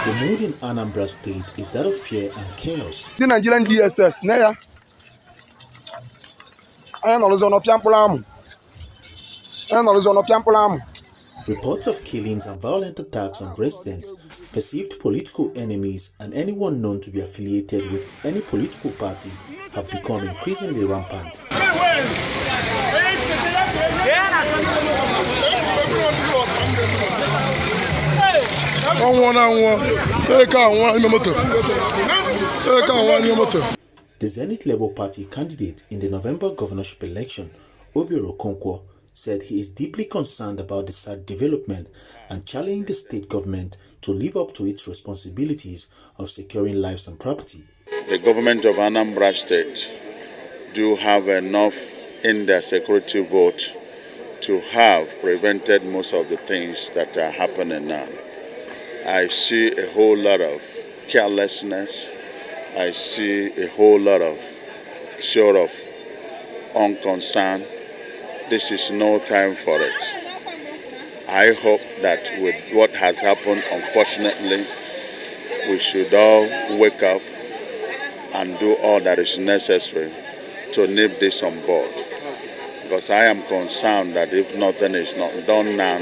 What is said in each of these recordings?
The mood in Anambra State is that of fear and chaos. The Nigerian DSS, Reports of killings and violent attacks on residents, perceived political enemies, and anyone known to be affiliated with any political party have become increasingly rampant. The Zenith Labour Party candidate in the November governorship election, Obiora Okonkwo, said he is deeply concerned about the sad development and challenging the state government to live up to its responsibilities of securing lives and property. The government of Anambra State do have enough in their security vote to have prevented most of the things that are happening now. I see a whole lot of carelessness. I see a whole lot of sort of unconcern. This is no time for it. I hope that with what has happened, unfortunately, we should all wake up and do all that is necessary to nip this on board. Because I am concerned that if nothing is not done now,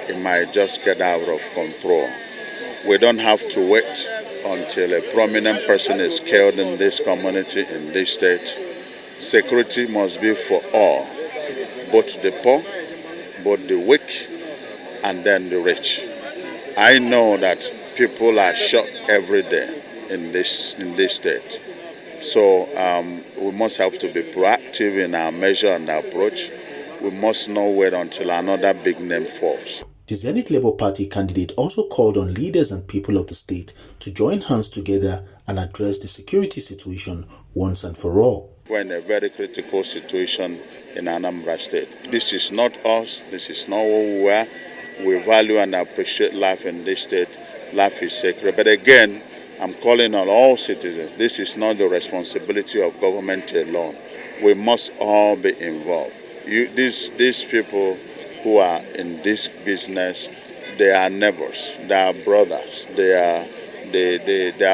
it might just get out of control. We don't have to wait until a prominent person is killed in this community, in this state. Security must be for all, both the poor, both the weak, and then the rich. I know that people are shot every day in this state. So we must have to be proactive in our measure and our approach. We must not wait until another big name falls. The Zenith Labour Party candidate also called on leaders and people of the state to join hands together and address the security situation once and for all. We're in a very critical situation in Anambra State. This is not us. This is not who we are. We value and appreciate life in this state. Life is sacred. But again, I'm calling on all citizens. This is not the responsibility of government alone. We must all be involved. These people who are in this business, they are neighbors, they are brothers, they are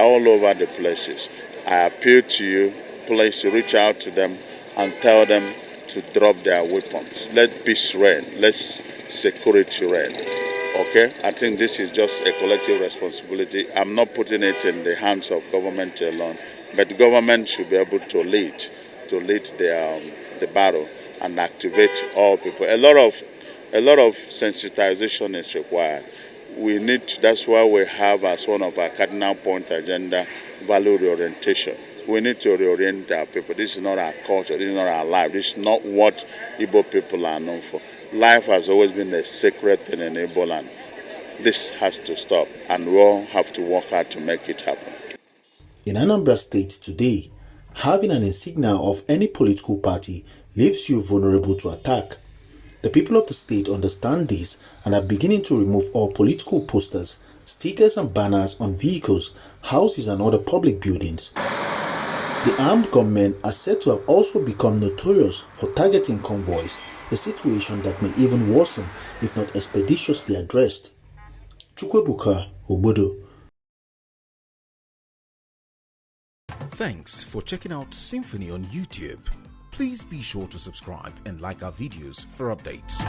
all over the places. I appeal to you, please reach out to them and tell them to drop their weapons. Let peace reign, let security reign. Okay? I think this is just a collective responsibility. I'm not putting it in the hands of government alone, but government should be able to lead the battle and activate all people. A lot of sensitization is required. That's why we have as one of our cardinal point agenda, value reorientation. We need to reorient our people. This is not our culture, this is not our life, this is not what Igbo people are known for. Life has always been a sacred thing in Igbo land. This has to stop, and we all have to work hard to make it happen. In Anambra State today, having an insignia of any political party leaves you vulnerable to attack. The people of the state understand this and are beginning to remove all political posters, stickers and banners on vehicles, houses and other public buildings. The armed gunmen are said to have also become notorious for targeting convoys, a situation that may even worsen if not expeditiously addressed. Chukwebuka Obodo. Thanks for checking out SYMFONI on YouTube. Please be sure to subscribe and like our videos for updates.